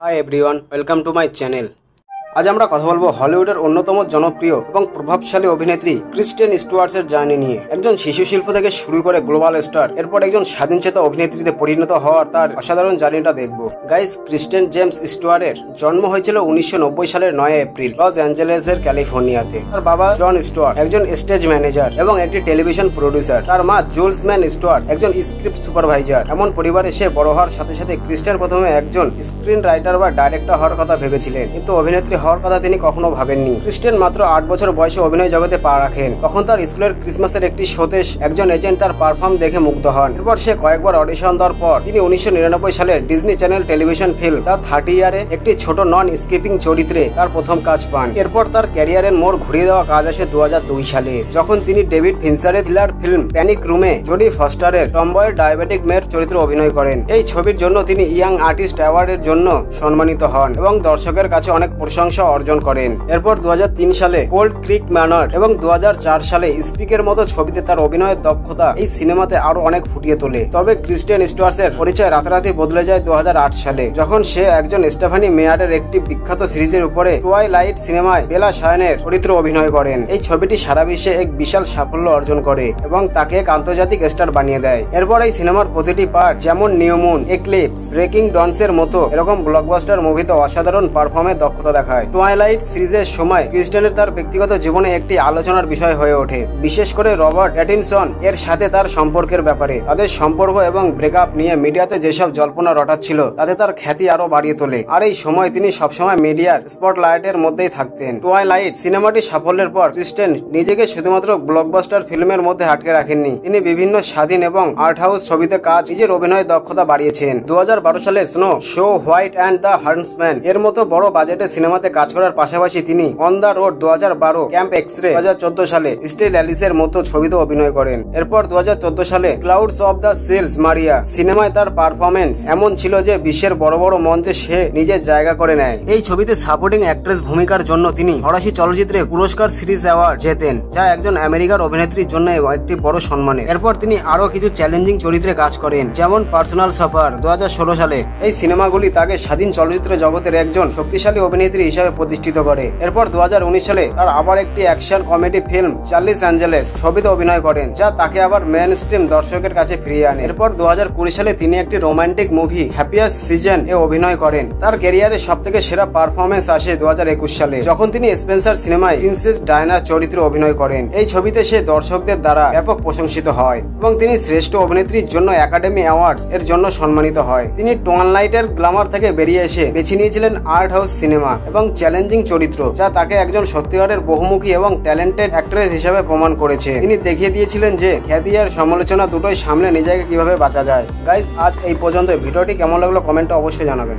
Hi everyone, welcome to my channel. আজ আমরা কথা বলবো হলিউডের অন্যতম জনপ্রিয় এবং প্রভাবশালী অভিনেত্রী ক্রিস্টেন স্টুয়ার্টসের জার্নি নিয়ে। একজন শিশু শিল্প থেকে শুরু করে গ্লোবাল স্টার, এরপর একজন স্বাধীনচেতা অভিনেত্রীতে পরিণত হওয়ার তার অসাধারণ জার্নিটা দেখবো। গাইস, ক্রিস্টেন জেমস স্টুয়ার্টের জন্ম হয়েছিল 1990 সালের 9 এপ্রিল লস অ্যাঞ্জেলেসের ক্যালিফোর্নিয়াতে। তার বাবা জন স্টুয়ার্ট একজন স্টেজ ম্যানেজার এবং একটি টেলিভিশন প্রডিউসার। তার মা জুলস ম্যান স্টুয়ার্ট একজন স্ক্রিপ্ট সুপারভাইজার। এমন পরিবারে সে বড় হওয়ার সাথে সাথে ক্রিস্টেন প্রথমে একজন স্ক্রিন রাইটার বা ডাইরেক্টর হওয়ার কথা ভেবেছিলেন, কিন্তু অভিনেত্রী হওয়ার কথা তিনি কখনো ভাবেননি। ক্রিস্টেন মাত্র 8 বছর বয়সে অভিনয় জগতে পা রাখেন। তখন তার স্কুলের ক্রিসমাসের একটি শোতে একজন এজেন্ট তার পারফর্ম দেখে মুগ্ধ হন। এরপর সে কয়েকবার অডিশন দেওয়ার পর তিনি 1999 সালে Disney channel television film the 30 ইয়ারে একটি ছোট নন স্কিপিং চরিত্রে তার প্রথম কাজ পান। এরপর তার ক্যারিয়ারের মোড় ঘুরিয়ে দেওয়া কাজ আসে 2002 সালে, যখন তিনি ডেভিড ফিনচারের থ্রিলার ফিল্ম প্যানিক রুমে জোডি ফস্টারের টমবয়ের ডায়াবেটিক মেয়ের চরিত্রে অভিনয় করেন। এই ছবির জন্য তিনি ইয়াং আর্টিস্ট অ্যাওয়ার্ডের জন্য সম্মানিত হন এবং দর্শকের কাছে অনেক প্রশংসা অর্জন করেন। এরপর 2003 সালে কোল্ড ক্রিক ম্যানর এবং 2004 সালে স্পিকের মতো ছবিতে তার অভিনয়ের দক্ষতা এই সিনেমাতে আরো অনেক ফুটিয়ে তোলে। তবে ক্রিস্টেন স্টুয়ার্টসের পরিচয় রাতারাতি বদলে যায় 2008 সালে, যখন সে একজন স্টেফানি মেয়ারের একটি বিখ্যাত সিরিজের উপরে টুয়াইলাইট সিনেমায় বেলা শায়নের চরিত্রে অভিনয় করেন। এই ছবিটি সারা বিশ্বে এক বিশাল সাফল্য অর্জন করে এবং তাকে এক আন্তর্জাতিক স্টার বানিয়ে দেয়। এরপর এই সিনেমার প্রতিটি পার্ট, যেমন নিউ মুন, এক্লিপস, ব্রেকিং ডনসের মতো এরকম ব্লকবাস্টার মুভিতে অসাধারণ পারফর্মের দক্ষতা দেখায়। টুয়াইলাইট সিরিজের সময় ক্রিস্টেনের তার ব্যক্তিগত জীবনে একটি আলোচনার বিষয় হয়ে ওঠে, বিশেষ করে রবার্ট প্যাটিনসন এর সাথে তার সম্পর্কের ব্যাপারে। তাদের সম্পর্ক এবং ব্রেকআপ নিয়ে মিডিয়াতে যেসব জল্পনা রটাচ্ছিল তাতে তার খ্যাতি আরো বাড়িয়ে তোলে। আর এই সময় তিনি সবসময় মিডিয়ার স্পটলাইটের মধ্যেই থাকতেন। টুয়াইলাইট সিনেমাটি সাফল্যের পর ক্রিস্টেন নিজেকে শুধুমাত্র ব্লকবাস্টার ফিল্মের মধ্যে আটকে রাখেননি, তিনি বিভিন্ন স্বাধীন এবং আর্ট হাউস ছবিতে কাজ নিজের অভিনয়ের দক্ষতা বাড়িয়েছেন। 2012 সালে snow show white and the huntsman এর মতো বড় বাজেটের সিনেমাতে কাজ করার পাশাপাশি তিনি on the road 2012, camp x ray 2014 সালে, স্টিল অ্যালিসের মতো ছবিতে অভিনয় করেন। এরপর 2014 সালে clouds of the Sils Maria সিনেমায় তার পারফরমেন্স এমন ছিল যে বিশ্বের বড় বড় মঞ্চে সে নিজের জায়গা করে নেয়। এই ছবিতে সাপোর্টিং অ্যাক্ট্রেস ভূমিকার জন্য তিনি ফরাসি চলচ্চিত্রে পুরস্কার সিরিজ অ্যাওয়ার্ড জেতেন, যা একজন আমেরিকার অভিনেত্রীর জন্য একটি বড় সম্মানের। এরপর তিনি আরো কিছু চ্যালেঞ্জিং চরিত্রে কাজ করেন, যেমন পার্সোনাল শপার 2016 সালে। এই সিনেমাগুলি তাকে স্বাধীন চলচ্চিত্র জগতের একজন শক্তিশালী অভিনেত্রী হিসেবে প্রতিষ্ঠিত করে। এরপর 2019 সালে তার আবার একটি action comedy film Charlie's Angeles ছবিতে অভিনয় করেন, যা তাকে আবার মেইন স্ট্রিম দর্শকের কাছে ফিরিয়ে আনে। এরপর 2020 সালে তিনি একটি রোমান্টিক মুভি হ্যাপিয়েস্ট সিজন এ অভিনয় করেন। তার ক্যারিয়ারের সবথেকে সেরা পারফরমেন্স আসে 2021 সালে, যখন তিনি স্পেন্সার সিনেমায় প্রিন্সেস ডায়নার চরিত্রে অভিনয় করেন। এই ছবিতে সে দর্শকদের দ্বারা ব্যাপক প্রশংসিত হয় এবং তিনি শ্রেষ্ঠ অভিনেত্রীর জন্য একাডেমি অ্যাওয়ার্ডস এর জন্য সম্মানিত হয়। তিনি টুয়াইলাইটের গ্ল্যামার থেকে বেরিয়ে এসে বেছে নিয়েছিলেন আর্ট হাউস সিনেমা এবং চ্যালেঞ্জিং চরিত্র, যা তাকে একজন সত্যিকারের বহুমুখী এবং ট্যালেন্টেড অ্যাক্ট্রেস হিসেবে প্রমাণ করেছে। তিনি দেখিয়ে দিয়েছিলেন যে খ্যাতি আর সমালোচনা দুটোই সামনে নিজেকে কিভাবে বাঁচা যায়। গাইজ, আজ এই পর্যন্ত। ভিডিওটি কেমন লাগলো কমেন্টে অবশ্যই জানাবেন।